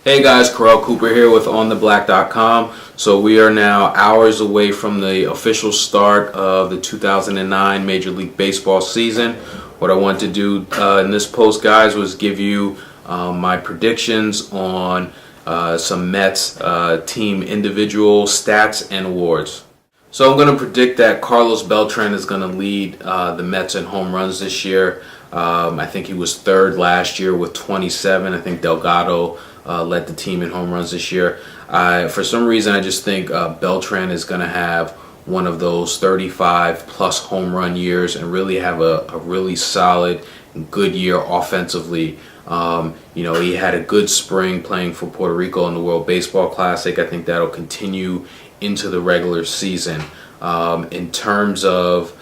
Hey guys, Corel Cooper here with OnTheBlack.com. So we are now hours away from the official start of the 2009 Major League Baseball season. What I want to do in this post, guys, was give you my predictions on some Mets team individual stats and awards. So I'm going to predict that Carlos Beltran is going to lead the Mets in home runs this year. I think he was third last year with 27. I think Delgado led the team in home runs this year. For some reason, I just think Beltran is going to have one of those 35-plus home run years and really have a really solid, good year offensively. He had a good spring playing for Puerto Rico in the World Baseball Classic. I think that'll continue into the regular season. In terms of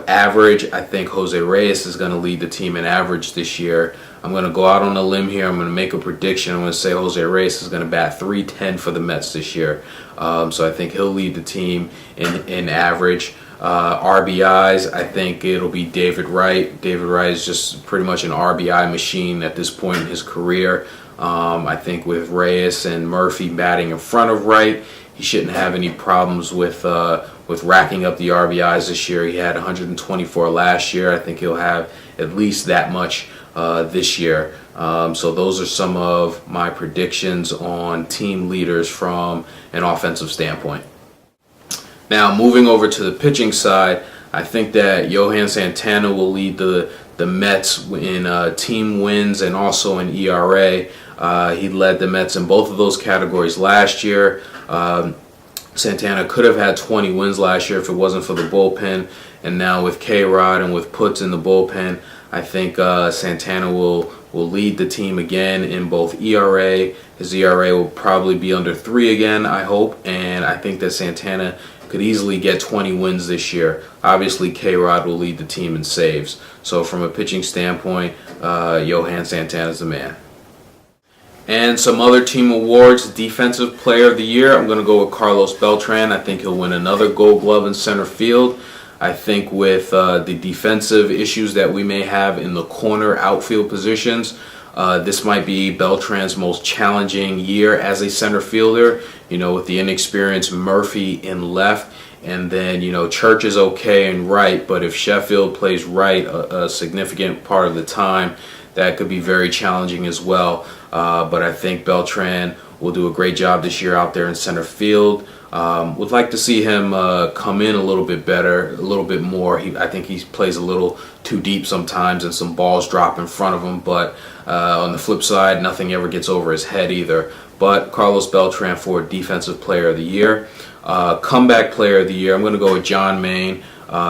average, I think Jose Reyes is going to lead the team in average this year. I'm going to go out on a limb here. I'm going to make a prediction. I'm going to say Jose Reyes is going to bat .310 for the Mets this year. So I think he'll lead the team in average. RBIs, I think it'll be David Wright. David Wright is just pretty much an RBI machine at this point in his career. I think with Reyes and Murphy batting in front of Wright, he shouldn't have any problems with racking up the RBIs this year. He had 124 last year. I think he'll have at least that much this year. So those are some of my predictions on team leaders from an offensive standpoint. Now, moving over to the pitching side, I think that Johan Santana will lead the Mets in team wins and also in ERA. He led the Mets in both of those categories last year. Santana could have had 20 wins last year if it wasn't for the bullpen. And now with K-Rod and with Putz in the bullpen, I think Santana will lead the team again in both ERA. His ERA will probably be under 3 again, I hope. And I think that Santana could easily get 20 wins this year. Obviously, K-Rod will lead the team in saves. So from a pitching standpoint, Johan Santana's the man. And some other team awards. Defensive Player of the Year, I'm going to go with Carlos Beltran. I think he'll win another Gold Glove in center field. I think with the defensive issues that we may have in the corner outfield positions, this might be Beltran's most challenging year as a center fielder. With the inexperienced Murphy in left, and then Church is okay in right, but if Sheffield plays right a significant part of the time, that could be very challenging as well. But I think Beltran will do a great job this year out there in center field. Would like to see him come in a little bit better, a little bit more. I think he plays a little too deep sometimes and some balls drop in front of him. But on the flip side, nothing ever gets over his head either. But Carlos Beltran for Defensive Player of the Year. Comeback Player of the Year, I'm going to go with John Maine.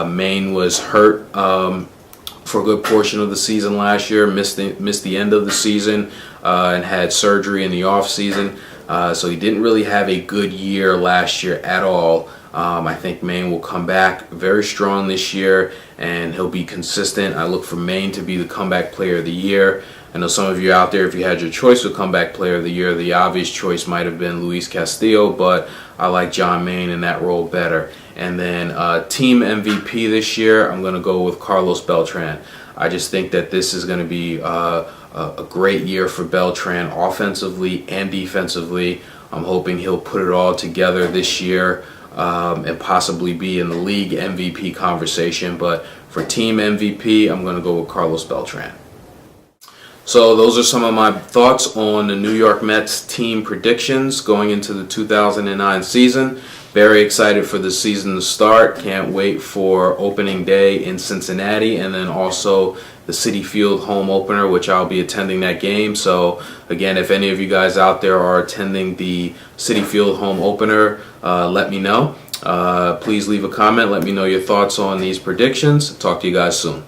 Maine was hurt for a good portion of the season last year, missed the end of the season, and had surgery in the off season. So he didn't really have a good year last year at all. I think Maine will come back very strong this year, and he'll be consistent. I look for Maine to be the Comeback Player of the Year. I know some of you out there, if you had your choice of Comeback Player of the Year, the obvious choice might have been Luis Castillo, but I like John Maine in that role better. And then Team MVP this year, I'm going to go with Carlos Beltran. I just think that this is going to be a great year for Beltran offensively and defensively. I'm hoping he'll put it all together this year and possibly be in the league MVP conversation. But for team MVP, I'm going to go with Carlos Beltran. So those are some of my thoughts on the New York Mets team predictions going into the 2009 season. Very excited for the season to start. Can't wait for opening day in Cincinnati, and then also the Citi Field home opener, which I'll be attending that game. So again, if any of you guys out there are attending the Citi Field home opener, let me know. Please leave a comment. Let me know your thoughts on these predictions. Talk to you guys soon.